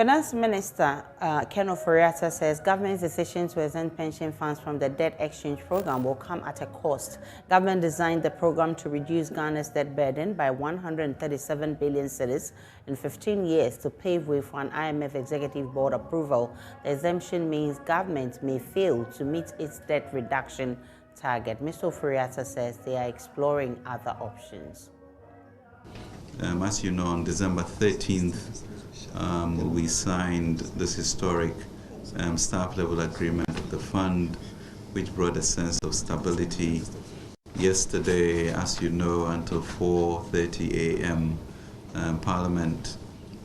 Finance Minister Ken Ofori-Atta says government's decision to exempt pension funds from the debt exchange program will come at a cost. Government designed the program to reduce Ghana's debt burden by 137 billion cedis in 15 years to pave way for an IMF executive board approval. The exemption means government may fail to meet its debt reduction target. Mr. Ofori-Atta says they are exploring other options. As you know, on December 13th, we signed this historic staff-level agreement with the fund, which brought a sense of stability. Yesterday, as you know, until 4:30 a.m., Parliament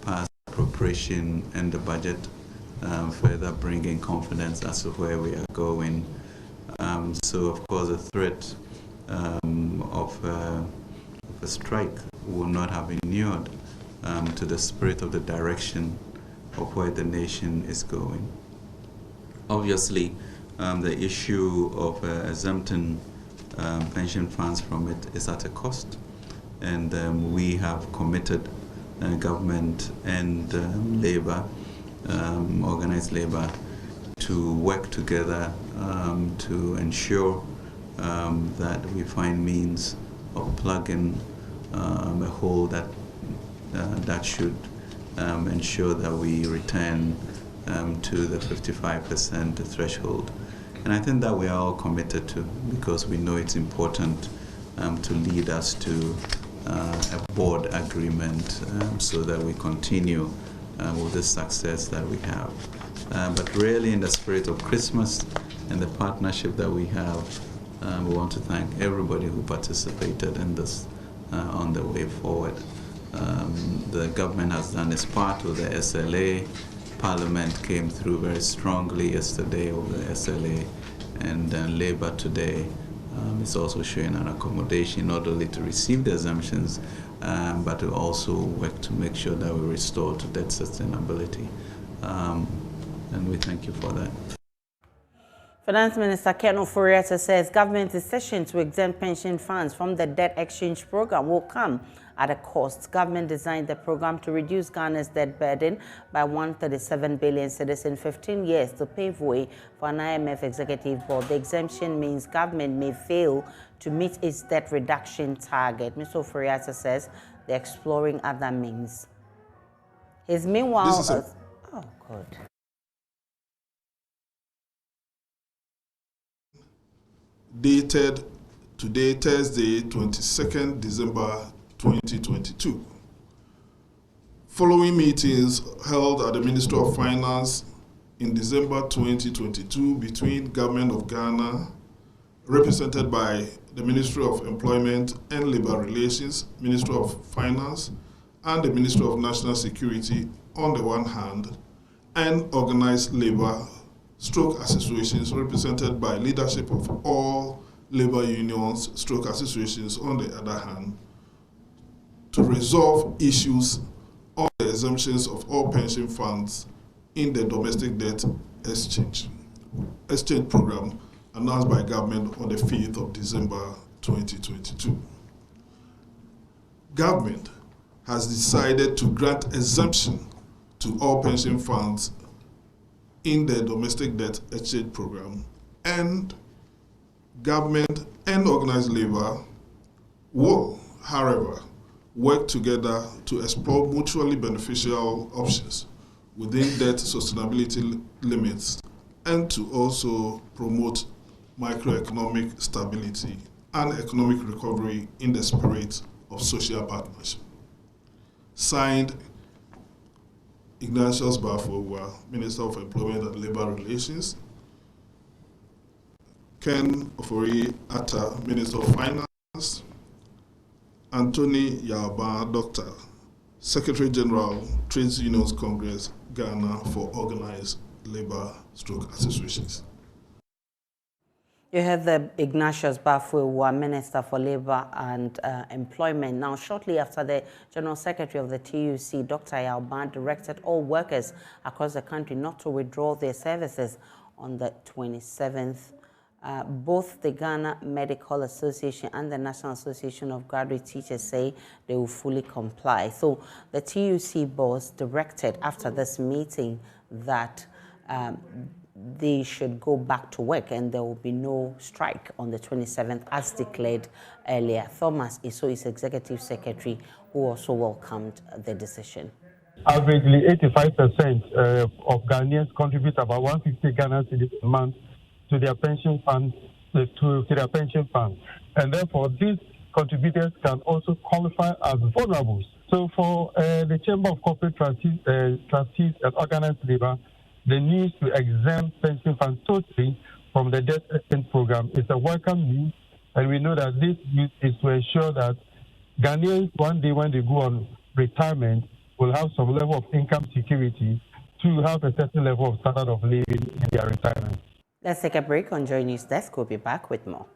passed appropriation and the budget, further bringing confidence as to where we are going. So, of course, the threat of a strike will not have inured to the spirit of the direction of where the nation is going. Obviously, the issue of exempting pension funds from it is at a cost, and we have committed government and labor, organized labor, to work together to ensure that we find means of plugging a hole that should ensure that we return to the 55% threshold. And I think that we are all committed to, because we know it's important to lead us to a board agreement so that we continue with the success that we have. But really, in the spirit of Christmas and the partnership that we have, we want to thank everybody who participated in this on the way forward. The government has done its part with the SLA. Parliament came through very strongly yesterday with the SLA, and Labour today is also showing an accommodation not only to receive the exemptions, but to also work to make sure that we restore to debt sustainability. And we thank you for that. Finance Minister Ken Ofori-Atta says government decision to exempt pension funds from the debt exchange program will come at a cost. Government designed the program to reduce Ghana's debt burden by 137 billion cedis in 15 years to pave way for an IMF executive board. The exemption means government may fail to meet its debt reduction target. Mr. Ofori-Atta says they're exploring other means. Meanwhile, oh, good. Dated today, Thursday, 22nd December 2022. Following meetings held at the Ministry of Finance in December 2022 between Government of Ghana, represented by the Ministry of Employment and Labour Relations, Ministry of Finance, and the Ministry of National Security on the one hand, and organized labour stroke associations represented by leadership of all labor unions stroke associations on the other hand, to resolve issues on the exemptions of all pension funds in the domestic debt exchange program announced by government on the 5th of December 2022. Government has decided to grant exemption to all pension funds in the domestic debt exchange program, and government and organized labor will, however, work together to explore mutually beneficial options within debt sustainability limits and to also promote microeconomic stability and economic recovery in the spirit of social partnership. Signed, Ignatius Bafo, Minister of Employment and Labour Relations, Ken Ofori-Atta, Minister of Finance, Anthony Yaba, Doctor, Secretary General, Trades Unions Congress, Ghana for Organized Labour Stroke Associations. You have the Ignatius Bafo, Minister for Labour and Employment. Now, shortly after the General Secretary of the TUC, Dr. Yalban, directed all workers across the country not to withdraw their services on the 27th Both the Ghana Medical Association and the National Association of Graduate Teachers say they will fully comply. So the TUC boss directed after this meeting that they should go back to work and there will be no strike on the 27th as declared earlier. Thomas Iso is Executive Secretary, who also welcomed the decision. Averagely, 85% of Ghanaians contribute about 150 Ghana cedis a month to their pension fund, to their pension fund. And therefore, these contributors can also qualify as vulnerables. So for the Chamber of Corporate Trustees and Organized Labor, the need to exempt pension funds totally from the debt exchange program is a welcome news, and we know that this news is to ensure that Ghanaians, one day when they go on retirement, will have some level of income security to have a certain level of standard of living in their retirement. Let's take a break. On JoyNews Desk, we'll be back with more.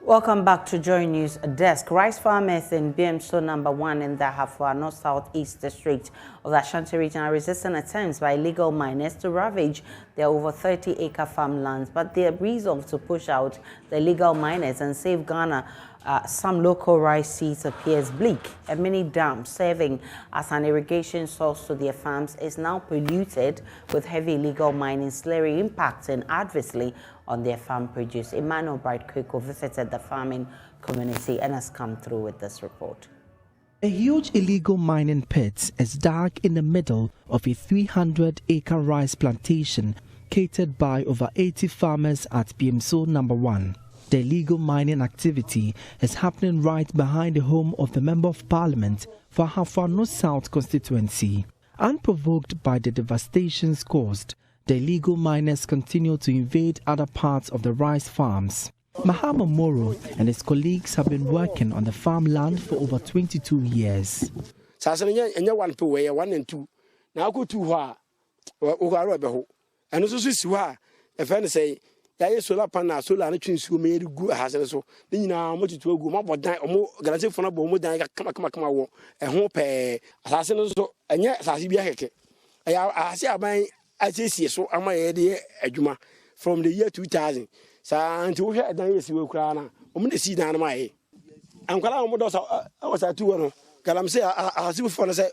Welcome back to JoyNews Desk. Rice farmers in BMSO number 1 in the Hafwa North Southeast District of the Ashanti region are resisting attempts by illegal miners to ravage their over 30-acre farmlands, but their resolve to push out the illegal miners and save Ghana some local rice seeds appears bleak. A mini dam serving as an irrigation source to their farms is now polluted with heavy illegal mining slurry impacting adversely on their farm produce. Emmanuel Bright-Kweko visited the farming community and has come through with this report. A huge illegal mining pit is dug in the middle of a 300-acre rice plantation catered by over 80 farmers at BMSO number 1. The illegal mining activity is happening right behind the home of the Member of Parliament for Hafwa North South constituency. Unprovoked by the devastations caused, the illegal miners continue to invade other parts of the rice farms. Mahama Moro and his colleagues have been working on the farmland for over 22 years. There is solar panel, solar and twins who made good has so. Then you know, much to go, more die or more granted for a bomb, come, and hope a assassin so, and yet, Sasibia. I say, I buy, I say, so am I a Juma from the year 2000. So until we had done this, we will cry. I'm the seed on my. I'm calling I was at 2. Galam say, I see for say,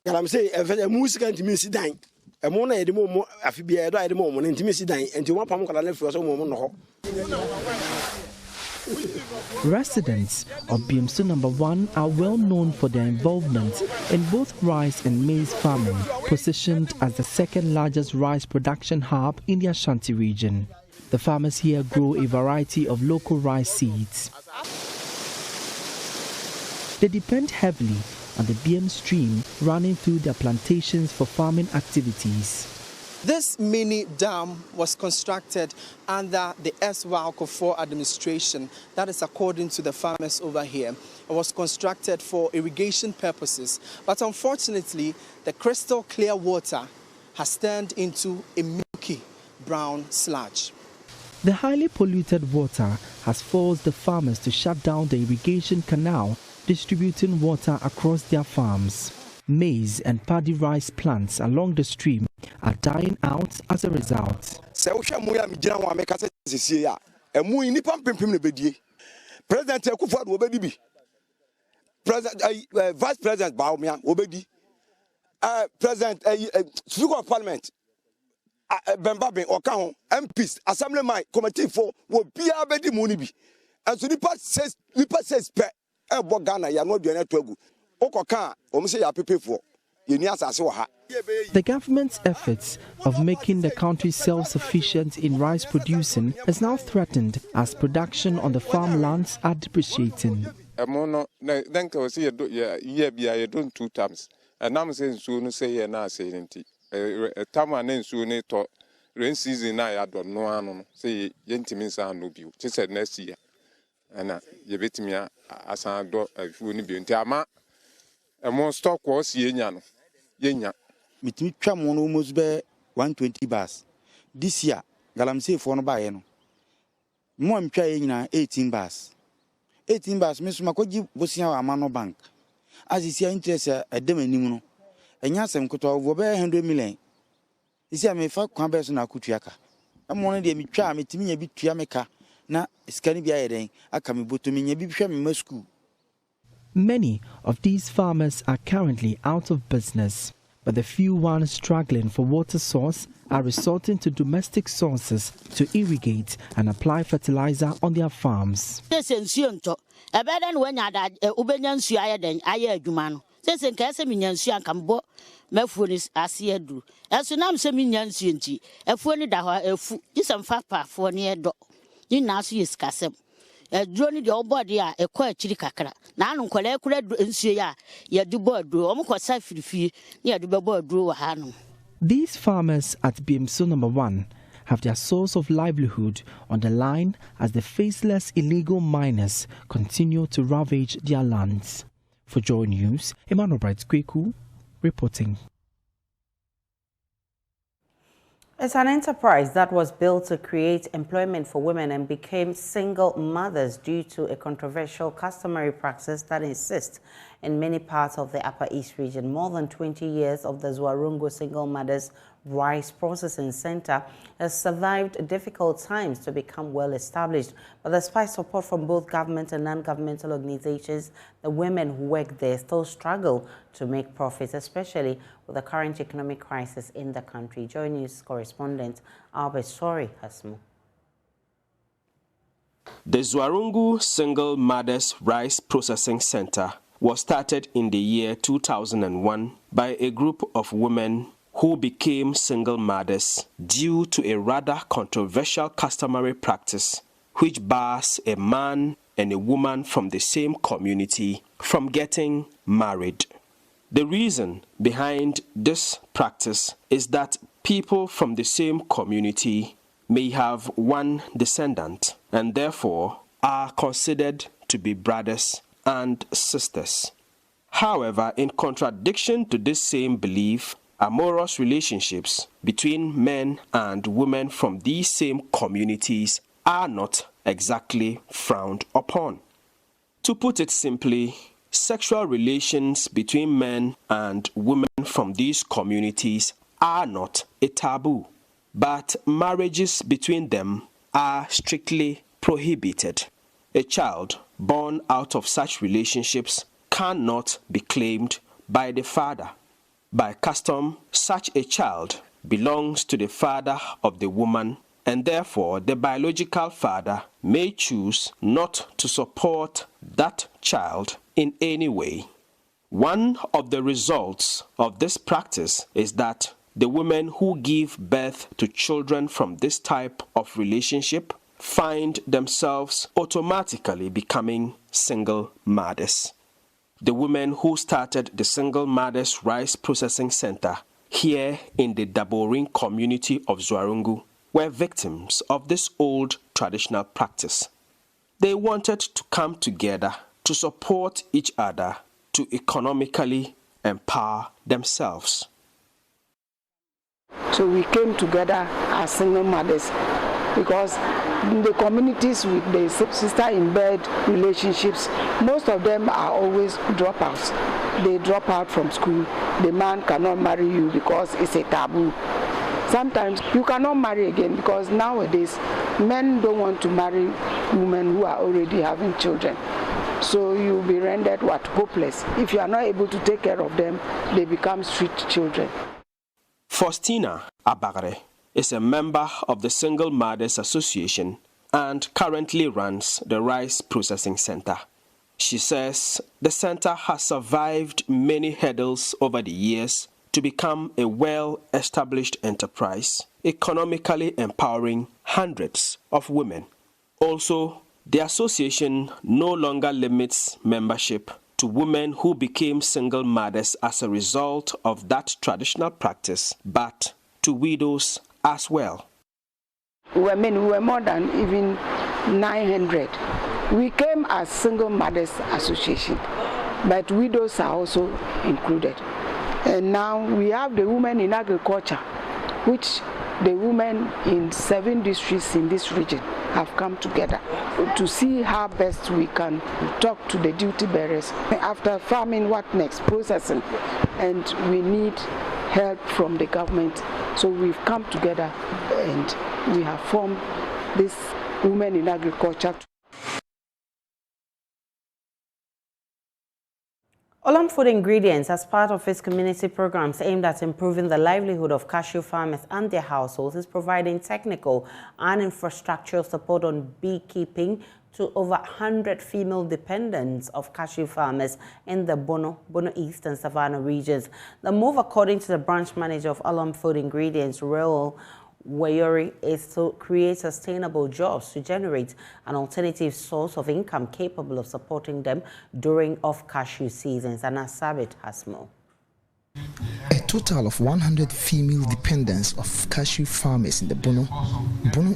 Galam say, a moose can't miss dying. Residents of BMSO number 1 are well known for their involvement in both rice and maize farming, positioned as the second largest rice production hub in the Ashanti region. The farmers here grow a variety of local rice seeds. They depend heavily on the BM stream running through their plantations for farming activities. This mini dam was constructed under the S.Y.Alcofor administration. That is according to the farmers over here. It was constructed for irrigation purposes. But unfortunately, the crystal clear water has turned into a milky brown sludge. The highly polluted water has forced the farmers to shut down the irrigation canal, distributing water across their farms. Maize and paddy rice plants along the stream are dying out as a result. President Vice President Baumia Obedi, President Speaker of Parliament Bembabe Okahon, MPs, Assemblyman Committee for will be a bedi munibi. And so Lipa says Ghana, you are not doing it to go. Okoka, Omse ya pepe for. The government's efforts of making the country self-sufficient in rice producing is now threatened as production on the farmlands are depreciating. Then I see you don't 2 times. And I'm saying soon say na saying it. Time and soon to rain season I don't know say yentimin and no view. She said next year. And you bet me as I do if we need to ama a more stock was yenya. Mitimi twa almost be 120 bars. This year, galamsey for no buy no. Mo amtwa 18 bars. 18 bars me so makoji bosia wa amano bank azisia interest a dem anim no enya asem koto wo be 100 million isi am fa kwa be so na akutuaka amo no de metwa metimi nya bi tua meka na skani bi ayeden aka me botomi nya bi hwe me ma school. Many of these farmers are currently out of business, but the few ones struggling for water source are resorting to domestic sources to irrigate and apply fertilizer on their farms. Drone the old body a quite chiricacra. Nan collect ensuya, ya do board drew, almost safe near the board drew a hanum. These farmers at BMSO number 1 have their source of livelihood on the line as the faceless illegal miners continue to ravage their lands. For JoyNews, Emmanuel Bright-Kweku reporting. It's an enterprise that was built to create employment for women and became single mothers due to a controversial customary practice that insists in many parts of the Upper East region. More than 20 years of the Zwarungu Single Mothers Rice Processing Center has survived difficult times to become well established. But despite support from both government and non-governmental organizations, the women who work there still struggle to make profits, especially with the current economic crisis in the country. JoyNews correspondent Albert Sori has more. The Zwarungu Single Mothers Rice Processing Center was started in the year 2001 by a group of women who became single mothers due to a rather controversial customary practice which bars a man and a woman from the same community from getting married. The reason behind this practice is that people from the same community may have one descendant and therefore are considered to be brothers and sisters. However, in contradiction to this same belief, amorous relationships between men and women from these same communities are not exactly frowned upon. To put it simply, sexual relations between men and women from these communities are not a taboo, but marriages between them are strictly prohibited. A child born out of such relationships cannot be claimed by the father. By custom, such a child belongs to the father of the woman, and therefore the biological father may choose not to support that child in any way. One of the results of this practice is that the women who give birth to children from this type of relationship find themselves automatically becoming single mothers. The women who started the Single Mothers Rice Processing Center here in the Daborin community of Zwarungu were victims of this old traditional practice. They wanted to come together to support each other to economically empower themselves. So we came together as single mothers because in the communities with the sister-in-bed relationships, most of them are always dropouts. They drop out from school. The man cannot marry you because it's a taboo. Sometimes you cannot marry again because nowadays men don't want to marry women who are already having children. So you'll be rendered hopeless. If you are not able to take care of them, they become street children. Faustina Abagre is a member of the Single Mothers Association and currently runs the Rice Processing Center. She says the center has survived many hurdles over the years to become a well-established enterprise, economically empowering hundreds of women. Also, the association no longer limits membership to women who became single mothers as a result of that traditional practice, but to widows as well. We were more than even 900. We came as Single Mothers Association, but widows are also included. And now we have the women in agriculture, which the women in 7 districts in this region have come together to see how best we can talk to the duty bearers. After farming, what next? Processing. And we need help from the government. So we've come together and we have formed this Women in Agriculture. Olam Food Ingredients, as part of its community programs aimed at improving the livelihood of cashew farmers and their households, is providing technical and infrastructural support on beekeeping to over 100 female dependents of cashew farmers in the Bono East and Savannah regions. The move, according to the branch manager of Olam Food Ingredients, Raul Wayori, is to create sustainable jobs to generate an alternative source of income capable of supporting them during off-cashew seasons. And Asabit has more. A total of 100 female dependents of cashew farmers in the Bono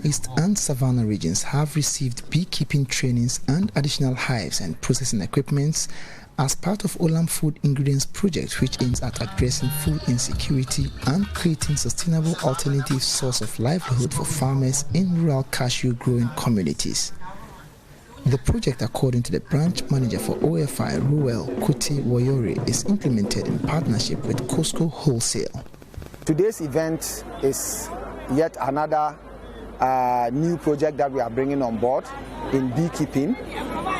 East and Savannah regions have received beekeeping trainings and additional hives and processing equipments as part of Olam Food Ingredients project, which aims at addressing food insecurity and creating sustainable alternative source of livelihood for farmers in rural cashew growing communities. The project, according to the branch manager for OFI, Ruel Kuti Woyori, is implemented in partnership with Costco Wholesale. Today's event is yet another new project that we are bringing on board in beekeeping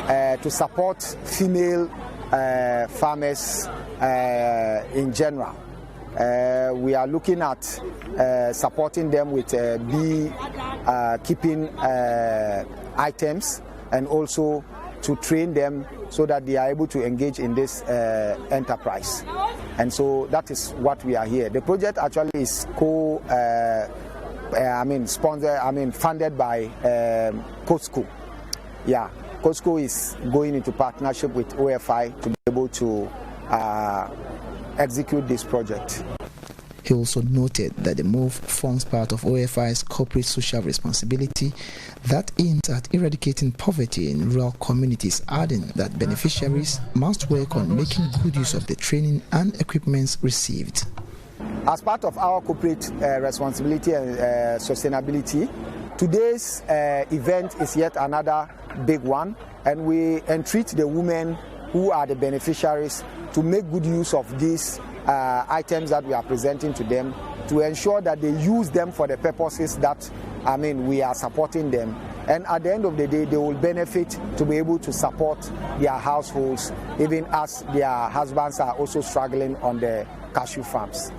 to support female farmers in general. We are looking at supporting them with bee keeping items, and also to train them so that they are able to engage in this enterprise. And so that is what we are here. The project actually is funded by Costco. Yeah, Costco is going into partnership with OFI to be able to execute this project. He also noted that the move forms part of OFI's corporate social responsibility that aims at eradicating poverty in rural communities, adding that beneficiaries must work on making good use of the training and equipment received. As part of our corporate responsibility and sustainability, today's event is yet another big one, and we entreat the women who are the beneficiaries to make good use of these items that we are presenting to them, to ensure that they use them for the purposes that we are supporting them, and at the end of the day they will benefit to be able to support their households, even as their husbands are also struggling on the cashew farms.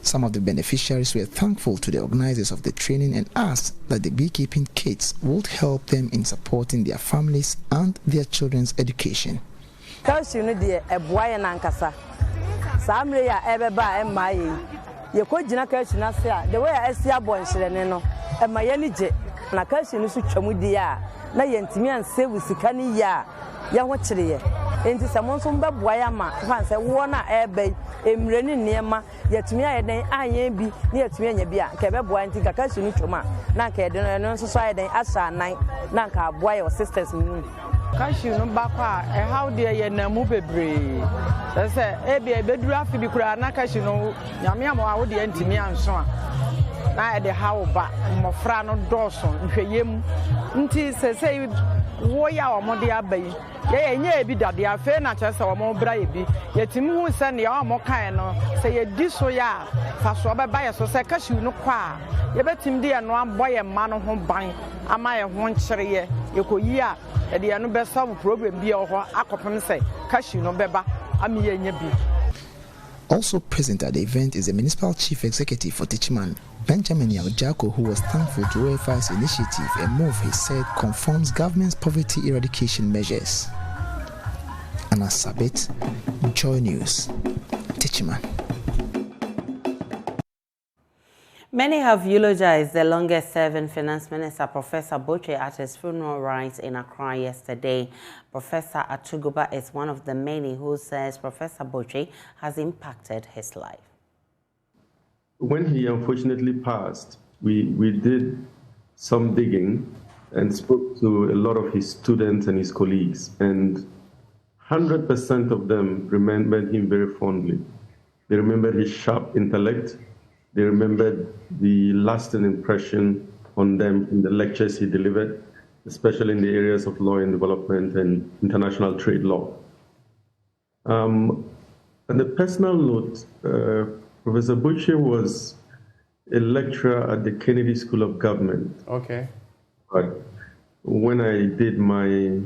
Some of the beneficiaries were thankful to the organizers of the training and asked that the beekeeping kits would help them in supporting their families and their children's education. Samre ya ebeba emaye ye ko gina kashi na se a the way asi abonhyerene no emaye ni je na kashi ni so twamudi a na ye ntimi anse wusika ni ya ye ho kyereye enti samo nso mbeboa ya ma fan se wo na ebe emre ni niema ye tumi aye den anye bi na ye tumi anya bi a ka ebeboa enti ka kashi ni twoma na ka ede no nso so aye den asa nan na ka aboa your sisters mu cashew no bakwa how dey ye na mu bebre say e beduru afi bi kura na cashew no nyame am a wo de antimi anso a na e de how ba mofra no doso nhweyem nti say wo ya o mo de abai ye nya e bi dade afi na che say o mo bra ye bi yetimi hu se ne ya o mo kan no say ye di so ya fa so be ba ye so say cashew no kwa ye betim de ye no aboye ma no ho ban ama ye ho nkyere ye yekoyi a the no be solve problem bi o ho akopem say cashew no beba amiye nya bi. Also present at the event is the Municipal Chief Executive for Techiman, Benjamin Yaojako, who was thankful to OFI's initiative, a move he said conforms government's poverty eradication measures. Anna Sabit, JoyNews, Techiman. Many have eulogized the longest-serving Finance Minister, Professor Botchwey, at his funeral rites in Accra yesterday. Professor Atuguba is one of the many who says Professor Botchwey has impacted his life. When he unfortunately passed, we did some digging and spoke to a lot of his students and his colleagues, and 100% of them remembered him very fondly. They remembered his sharp intellect. They remembered the lasting impression on them in the lectures he delivered, especially in the areas of law and development and international trade law. On a personal note, Professor Botchwey was a lecturer at the Kennedy School of Government. Okay. But when I did my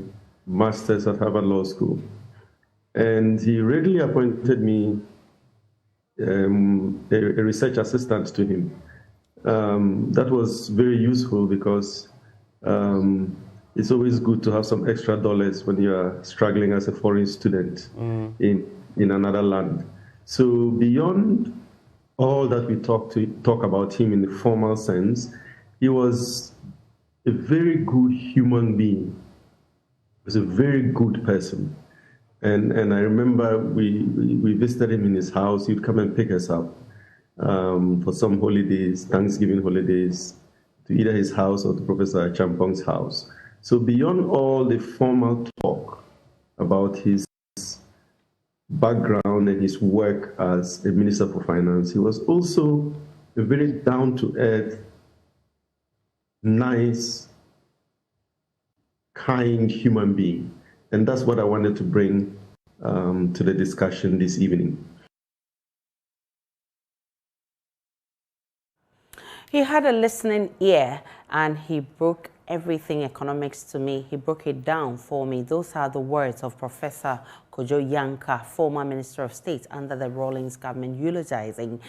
master's at Harvard Law School, and he readily appointed me a research assistant to him. That was very useful because it's always good to have some extra dollars when you are struggling as a foreign student in another land. So beyond all that we talk about him in the formal sense, he was a very good human being. He was a very good person. And I remember we visited him in his house. He'd come and pick us up for some holidays, Thanksgiving holidays, to either his house or to Professor Champong's house. So beyond all the formal talk about his background and his work as a Minister for Finance, he was also a very down-to-earth, nice, kind human being. And that's what I wanted to bring to the discussion this evening. He had a listening ear and he broke everything economics to me. He broke it down for me. Those are the words of Professor Kojo Yanka, former Minister of State under the Rawlings government, eulogizing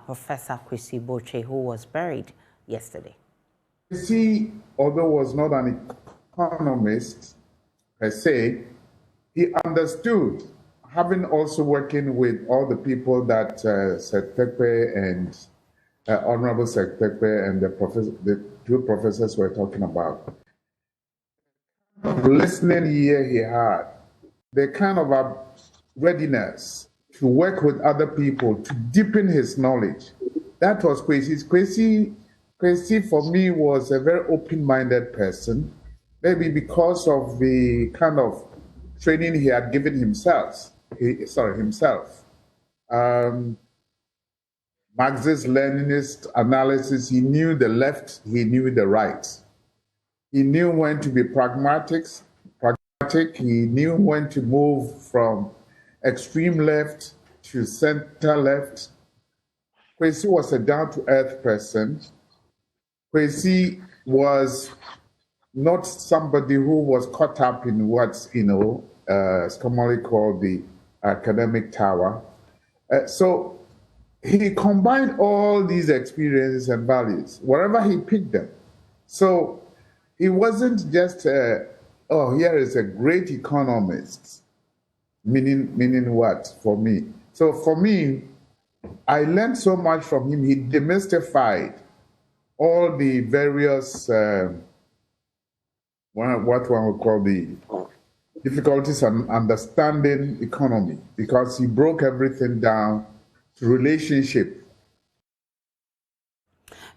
Professor Kwesi Botchwey, who was buried yesterday. Kwesi, although was not an economist per se, he understood, having also working with all the people that Sektepe and Honorable Sektepe and the two professors were talking about. The listening ear he had, the kind of a readiness to work with other people, to deepen his knowledge. That was Kwesi's. Kwesi for me was a very open-minded person, maybe because of the kind of training he had given himself. Marxist-Leninist analysis, he knew the left, he knew the right. He knew when to be pragmatic, he knew when to move from extreme left to center left. Kwesi was a down-to-earth person. Kwesi was not somebody who was caught up in what's, commonly called the academic tower. So he combined all these experiences and values, wherever he picked them. So he wasn't just, here is a great economist, meaning what for me? So for me, I learned so much from him. He demystified all the various, what one would call the difficulties in understanding economy, because he broke everything down to relationship.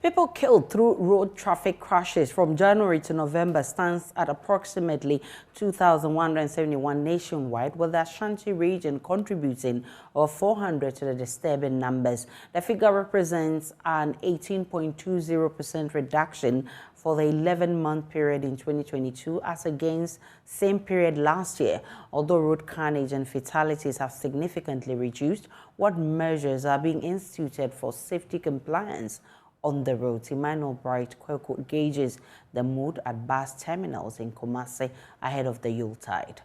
People killed through road traffic crashes from January to November stands at approximately 2,171 nationwide, with the Ashanti region contributing over 400 to the disturbing numbers. The figure represents an 18.20% reduction for the 11-month period in 2022 as against same period last year. Although road carnage and fatalities have significantly reduced, what measures are being instituted for safety compliance on the roads? Emmanuel Bright Kwekut gauges the mood at bus terminals in Kumasi ahead of the Yuletide.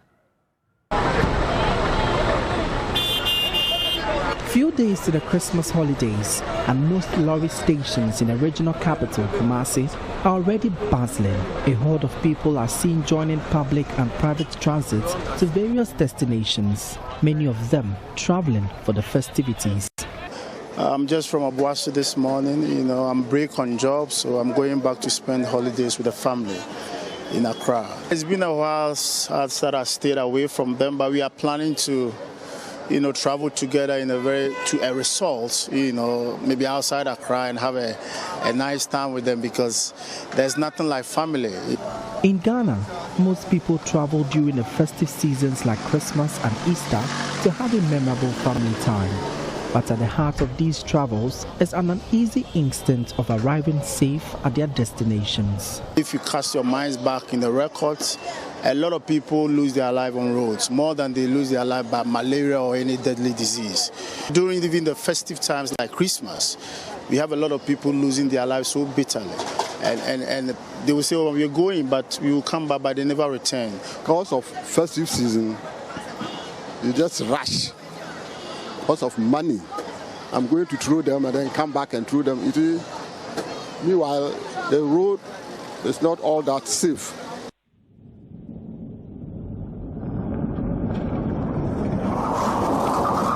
Few days to the Christmas holidays, and most lorry stations in the regional capital, Kumasi, are already bustling. A horde of people are seen joining public and private transit to various destinations, many of them traveling for the festivities. I'm just from Obuasi this morning. I'm break on job, so I'm going back to spend holidays with the family in Accra. It's been a while since I stayed away from them, but we are planning to travel together to a resort, maybe outside Accra, and have a nice time with them, because there's nothing like family. In Ghana, most people travel during the festive seasons like Christmas and Easter to have a memorable family time. But at the heart of these travels is an uneasy instinct of arriving safe at their destinations. If you cast your minds back in the records, a lot of people lose their life on roads, more than they lose their life by malaria or any deadly disease. During even the festive times like Christmas, we have a lot of people losing their lives so bitterly. And they will say, oh, we're going, but we will come back, but they never return. Because of festive season, you just rush. Because of money, I'm going to throw them and then come back and throw them. Meanwhile, the road is not all that safe.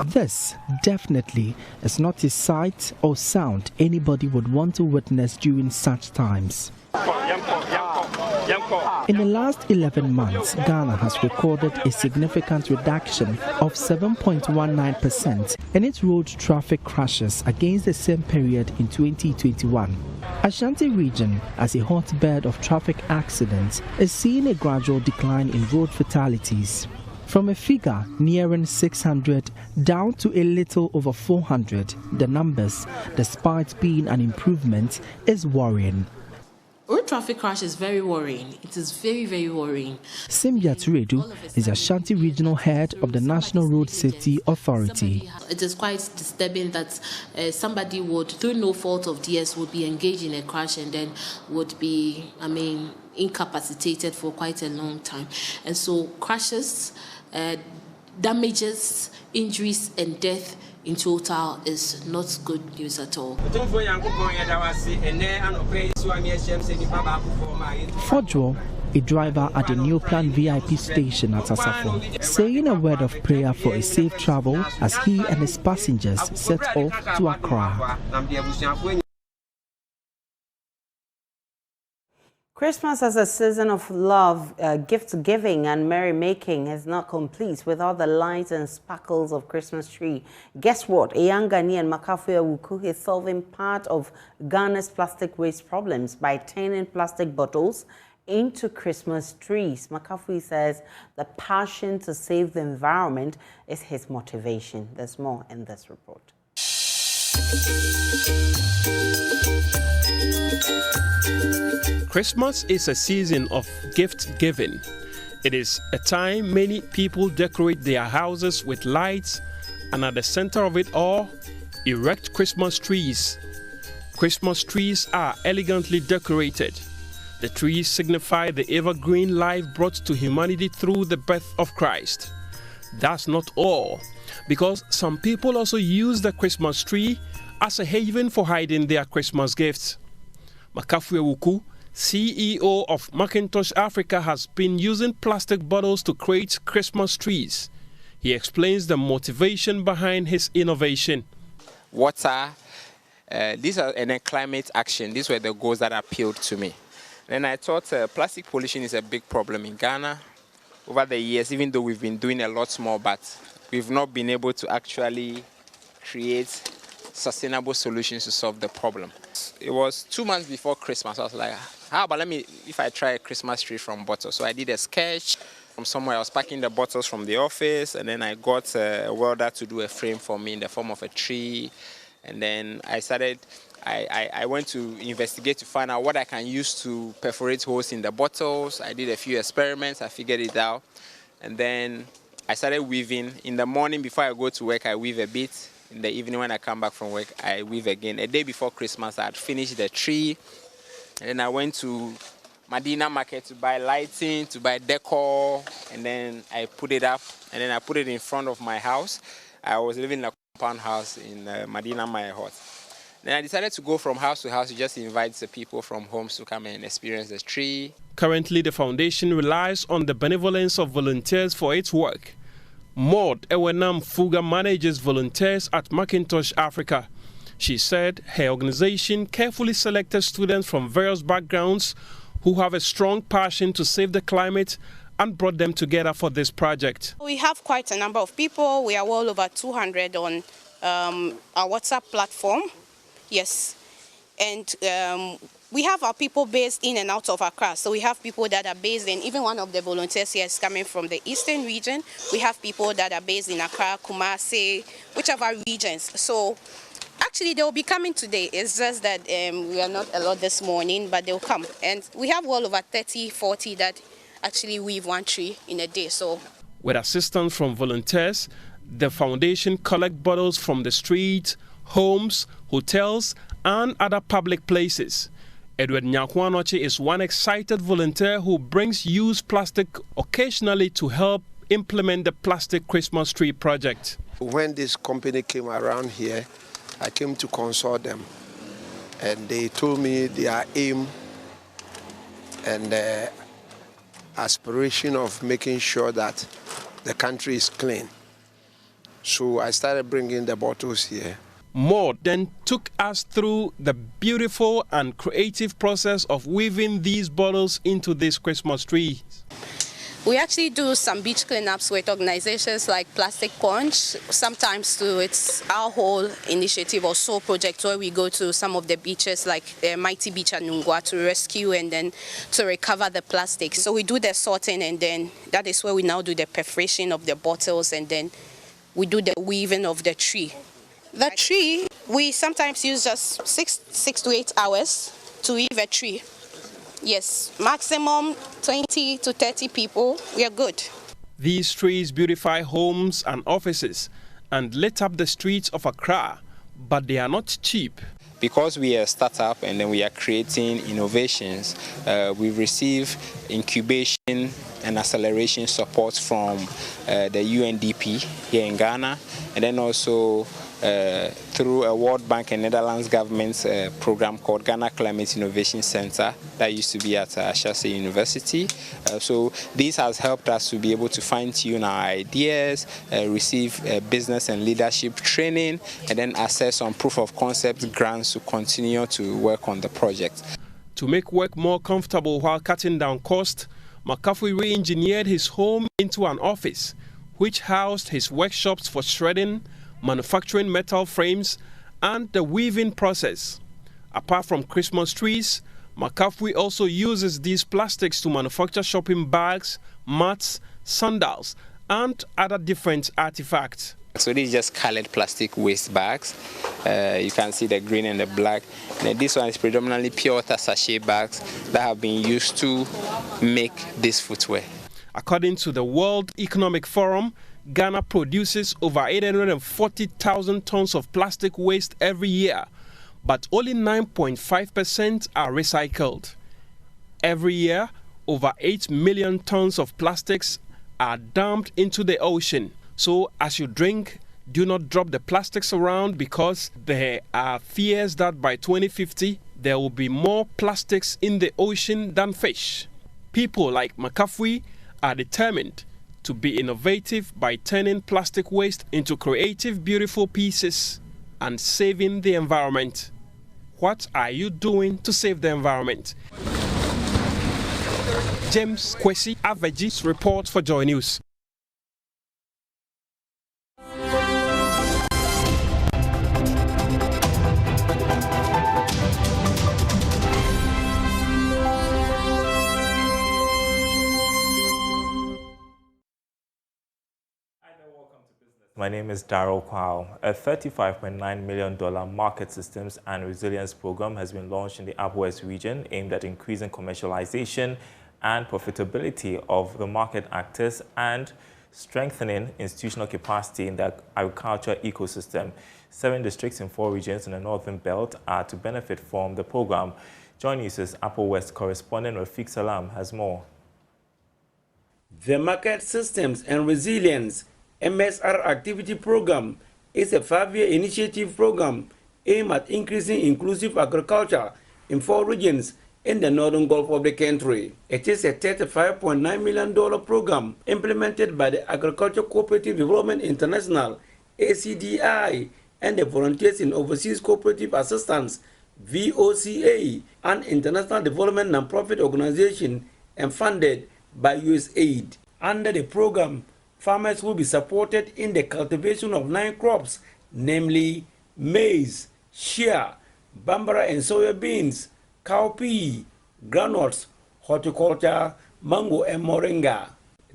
This definitely is not a sight or sound anybody would want to witness during such times. In the last 11 months, Ghana has recorded a significant reduction of 7.19% in its road traffic crashes against the same period in 2021. Ashanti region, as a hotbed of traffic accidents, is seeing a gradual decline in road fatalities. From a figure nearing 600 down to a little over 400, the numbers, despite being an improvement, is worrying. Road traffic crash is very worrying. It is very, very worrying. Simya Turedu is Ashanti regional head of the National Road Safety Authority. It is quite disturbing that somebody would, through no fault of theirs, would be engaged in a crash and then would be, incapacitated for quite a long time. And so crashes, damages, injuries and death in total is not good news at all. Fodjo, a driver at the new planned VIP station at Asafo, saying a word of prayer for a safe travel as he and his passengers set off to Accra. Christmas as a season of love, gift-giving and merrymaking is not complete without the lights and sparkles of Christmas tree. Guess what? A young Ghanaian, Makafui Awuku, is solving part of Ghana's plastic waste problems by turning plastic bottles into Christmas trees. Makafui says the passion to save the environment is his motivation. There's more in this report. Christmas is a season of gift giving. It is a time many people decorate their houses with lights and at the center of it all, erect Christmas trees. Christmas trees are elegantly decorated. The trees signify the evergreen life brought to humanity through the birth of Christ. That's not all, because some people also use the Christmas tree as a haven for hiding their Christmas gifts. Makafui Awuku, CEO of Macintosh Africa, has been using plastic bottles to create Christmas trees. He explains the motivation behind his innovation. Water, these are, and then climate action. These were the goals that appealed to me. Then I thought plastic pollution is a big problem in Ghana. Over the years, even though we've been doing a lot more, but we've not been able to actually create sustainable solutions to solve the problem. It was 2 months before Christmas. I was like, how about if I try a Christmas tree from bottles? So I did a sketch from somewhere. I was packing the bottles from the office, and then I got a welder to do a frame for me in the form of a tree. And then I went to investigate to find out what I can use to perforate holes in the bottles. I did a few experiments. I figured it out. And then I started weaving. In the morning before I go to work, I weave a bit. In the evening when I come back from work, I weave again. A day before Christmas, I had finished the tree. And then I went to Medina Market to buy lighting, to buy decor. And then I put it up. And then I put it in front of my house. I was living in a compound house in Medina Market. Then I decided to go from house to house to just invite the people from homes to come and experience the tree. Currently, the foundation relies on the benevolence of volunteers for its work. Maud Ewenam Fuga manages volunteers at Macintosh Africa. She said her organization carefully selected students from various backgrounds who have a strong passion to save the climate and brought them together for this project. We have quite a number of people. We are well over 200 on our WhatsApp platform. Yes. And We have our people based in and out of Accra. So we have people that are based in, even one of the volunteers here is coming from the eastern region. We have people that are based in Accra, Kumasi, whichever regions. So actually, they will be coming today. It's just that we are not a lot this morning, but they'll come. And we have well over 30, 40 that actually weave one tree in a day. So, with assistance from volunteers, the foundation collect bottles from the streets, homes, hotels, and other public places. Edward Nyakwanochi is one excited volunteer who brings used plastic occasionally to help implement the plastic Christmas tree project. When this company came around here, I came to consult them, and they told me their aim and their aspiration of making sure that the country is clean. So I started bringing the bottles here. Maud then took us through the beautiful and creative process of weaving these bottles into this Christmas tree. We actually do some beach cleanups with organizations like Plastic Punch. Sometimes too, it's our whole initiative or soul project where we go to some of the beaches like Mighty Beach and Nungwa to rescue and then to recover the plastic. So we do the sorting, and then that is where we now do the perforation of the bottles, and then we do the weaving of the tree. The tree, we sometimes use just 6 to 8 hours to weave a tree. Yes, maximum 20 to 30 people, we are good. These trees beautify homes and offices and lit up the streets of Accra, but they are not cheap. Because we are a startup and then we are creating innovations, we receive incubation and acceleration support from the UNDP here in Ghana, and then also through a World Bank and Netherlands government program called Ghana Climate Innovation Center that used to be at Aisha University. So this has helped us to be able to fine-tune our ideas, receive business and leadership training, and then assess on proof of concept grants to continue to work on the project. To make work more comfortable while cutting down cost, McCaffrey re-engineered his home into an office, which housed his workshops for shredding, manufacturing metal frames, and the weaving process. Apart from Christmas trees, McCaffrey also uses these plastics to manufacture shopping bags, mats, sandals, and other different artifacts. So these are just colored plastic waste bags. You can see the green and the black. And this one is predominantly pure water sachet bags that have been used to make this footwear. According to the World Economic Forum, Ghana produces over 840,000 tons of plastic waste every year, but only 9.5% are recycled. Every year, over 8 million tons of plastics are dumped into the ocean. So as you drink, do not drop the plastics around, because there are fears that by 2050, there will be more plastics in the ocean than fish. People like McCaffrey are determined to be innovative by turning plastic waste into creative, beautiful pieces and saving the environment. What are you doing to save the environment? James Kwesi Aveji's report for Joy News. My name is Darryl Kwao. A $35.9 million market systems and resilience program has been launched in the Upper West region, aimed at increasing commercialization and profitability of the market actors and strengthening institutional capacity in the agriculture ecosystem. 7 districts in 4 regions in the Northern Belt are to benefit from the program. JoyNews' Upper West correspondent Rafiq Salam has more. The Market Systems and Resilience MSR Activity Program is a 5-year initiative program aimed at increasing inclusive agriculture in 4 regions in the northern Gulf of the country. It is a $35.9 million program implemented by the Agriculture Cooperative Development International, ACDI, and the Volunteers in Overseas Cooperative Assistance, VOCA, an international development nonprofit organization, and funded by USAID. Under the program, farmers will be supported in the cultivation of 9 crops, namely maize, shea, bambara and soya beans, cowpea, groundnuts, horticulture, mango and moringa.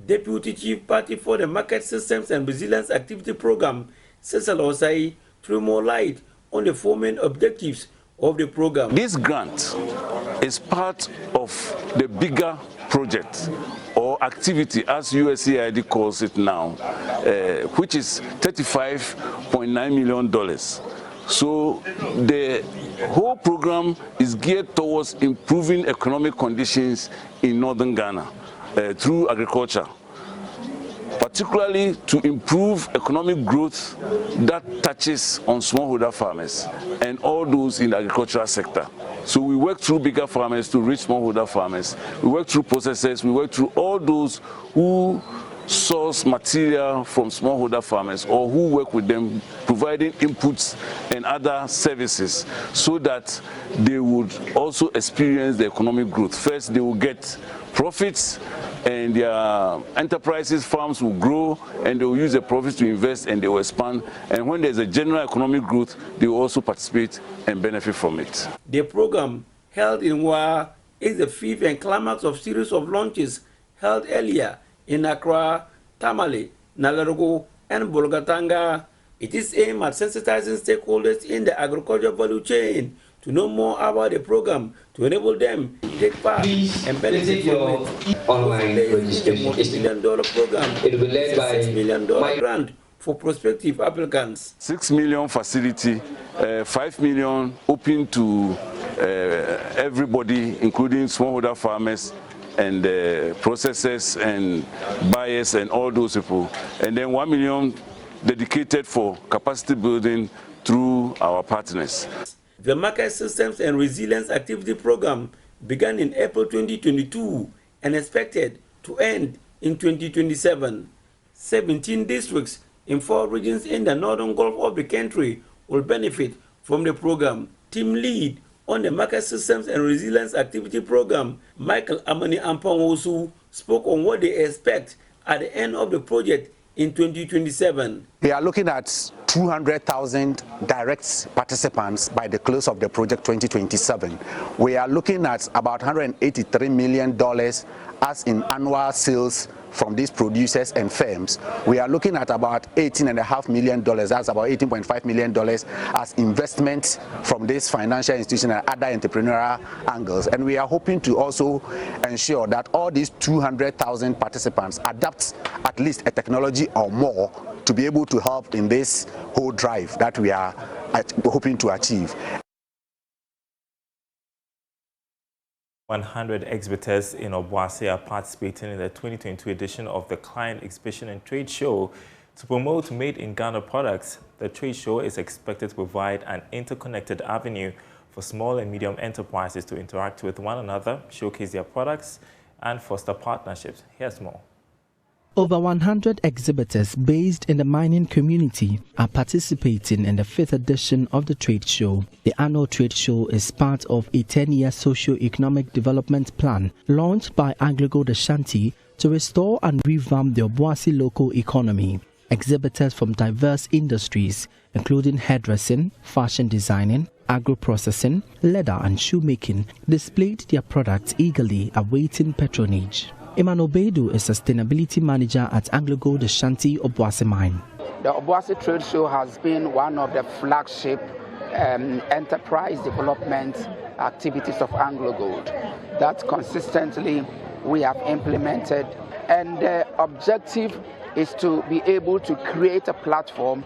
Deputy Chief Party for the Market Systems and Resilience Activity Program, Cecil Osai, threw more light on the four main objectives of the program. This grant is part of the bigger project or activity, as USAID calls it now, which is $35.9 million. So the whole program is geared towards improving economic conditions in northern Ghana through agriculture, particularly to improve economic growth that touches on smallholder farmers and all those in the agricultural sector. So we work through bigger farmers to reach smallholder farmers. We work through processors. We work through all those who source material from smallholder farmers or who work with them, providing inputs and other services so that they would also experience the economic growth. First, they will get profits and their enterprises, farms will grow and they will use the profits to invest and they will expand. And when there's a general economic growth, they will also participate and benefit from it. The program held in Wa is the fifth and climax of series of launches held earlier in Accra, Tamale, Nalarogo, and Bolgatanga. It is aimed at sensitizing stakeholders in the agricultural value chain to know more about the program to enable them to take part and benefit from it. Online registration. The multi-million-dollar program it will be led by $6 million grant for prospective applicants. 6 million facility, 5 million open to everybody, including smallholder farmers and processors and buyers and all those people. And then 1 million dedicated for capacity building through our partners. The Market Systems and Resilience Activity Program began in April 2022 and expected to end in 2027. 17 districts in 4 regions in the northern Gulf of the country will benefit from the program. Team lead on the Market Systems and Resilience Activity Program, Michael Amani Ampangosu, spoke on what they expect at the end of the project in 2027. We are looking at 200,000 direct participants by the close of the project 2027. We are looking at about $183 million as in annual sales from these producers and firms. We are looking at about $18.5 million, that's about $18.5 million as investment from this financial institution and other entrepreneurial angles. And we are hoping to also ensure that all these 200,000 participants adapt at least a technology or more to be able to help in this whole drive that we are hoping to achieve. 100 exhibitors in Obuasi are participating in the 2022 edition of the Client Exhibition and Trade Show to promote made-in-Ghana products. The trade show is expected to provide an interconnected avenue for small and medium enterprises to interact with one another, showcase their products, and foster partnerships. Here's more. Over 100 exhibitors based in the mining community are participating in the 5th edition of the trade show. The annual trade show is part of a 10-year socio-economic development plan launched by AngloGold Ashanti to restore and revamp the Obuasi local economy. Exhibitors from diverse industries, including hairdressing, fashion designing, agro-processing, leather and shoemaking, displayed their products eagerly awaiting patronage. Iman Obedu is Sustainability Manager at AngloGold Ashanti Obuasi Mine. The Obuasi Trade Show has been one of the flagship enterprise development activities of AngloGold that consistently we have implemented. And the objective is to be able to create a platform,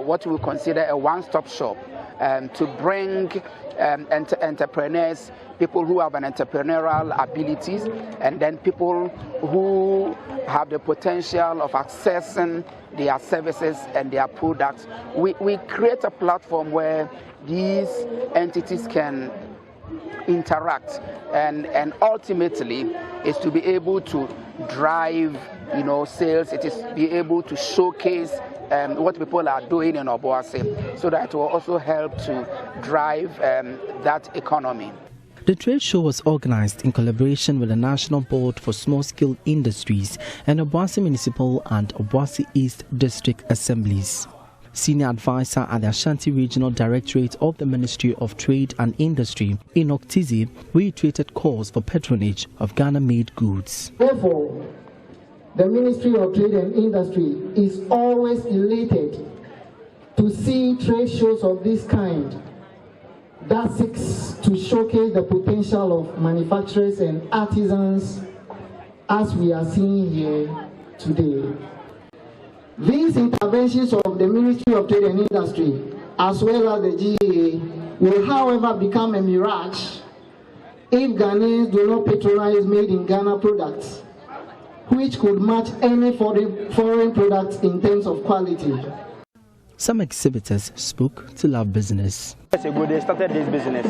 what we consider a one-stop shop, to bring entrepreneurs, people who have an entrepreneurial abilities, and then people who have the potential of accessing their services and their products. We create a platform where these entities can interact, and ultimately is to be able to drive, sales. It is be able to showcase what people are doing in Obuasi, so that it will also help to drive that economy. The trade show was organized in collaboration with the National Board for Small-Scale Industries and Obuasi Municipal and Obuasi East District Assemblies. Senior advisor at the Ashanti Regional Directorate of the Ministry of Trade and Industry, Enoch Tizi, reiterated calls for patronage of Ghana-made goods. Therefore, the Ministry of Trade and Industry is always elated to see trade shows of this kind that seeks to showcase the potential of manufacturers and artisans as we are seeing here today. These interventions of the Ministry of Trade and Industry, as well as the GEA, will however become a mirage if Ghanaians do not patronize made in Ghana products, which could match any foreign products in terms of quality. Some exhibitors spoke to Love Business. Years ago, they started this business,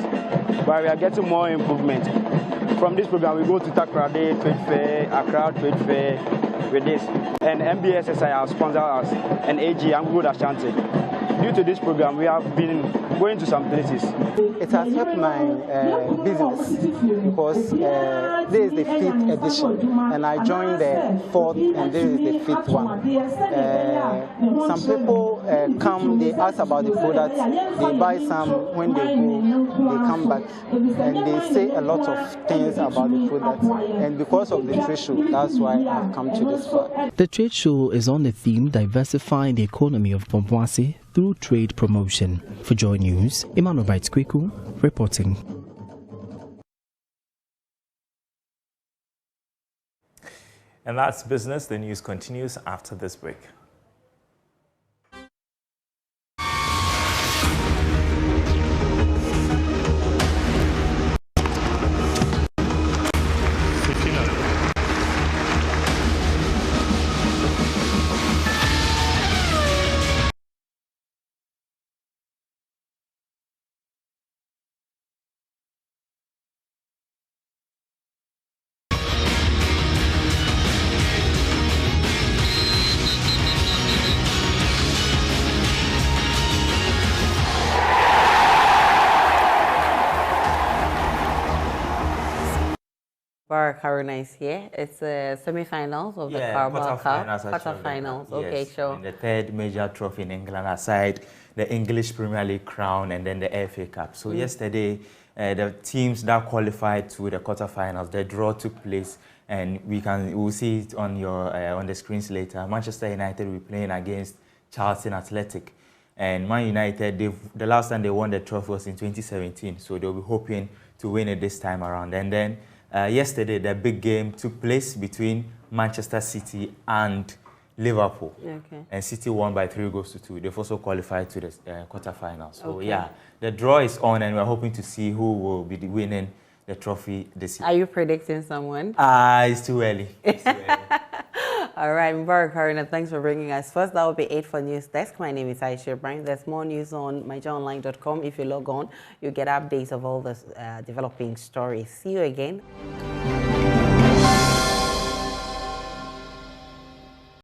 but we are getting more improvement. From this program, we go to Takrade Trade Fair, Accra Trade Fair with this, and MBSSI has sponsored us, and AG, Good Ashanti. Due to this program, we have been going to some places. It has helped my business because this is the 5th edition, and I joined the 4th, and this is the 5th one. Some people come, they ask about the products, they buy some, when they go, they come back, and they say a lot of things about the products. And because of the trade show, that's why I've come to this far. The trade show is on the theme diversifying the economy of Obuasi through trade promotion. For Joy News, Emmanuel Kweku reporting. And that's business. The news continues after this break. Haruna is here. It's the semi-finals of the Carabao Cup. Quarterfinals. Okay, yes. sure. And the third major trophy in England, aside the English Premier League crown and then the FA Cup. So yesterday, the teams that qualified to the quarterfinals, the draw took place, and we'll see it on your on the screens later. Manchester United will be playing against Charlton Athletic, and Man United, the last time they won the trophy was in 2017. So they'll be hoping to win it this time around. And then yesterday, the big game took place between Manchester City and Liverpool. Okay. And City won by 3-2. They've also qualified to the quarterfinals. So yeah, the draw is on, and we're hoping to see who will be winning the trophy this year. Are you predicting someone? It's too early. It's too early. All right, Mubarak Haruna, thanks for bringing us. First, that will be it for News Desk. My name is Aisha Ibrahim. There's more news on myjoyonline.com. If you log on, you get updates of all the developing stories. See you again.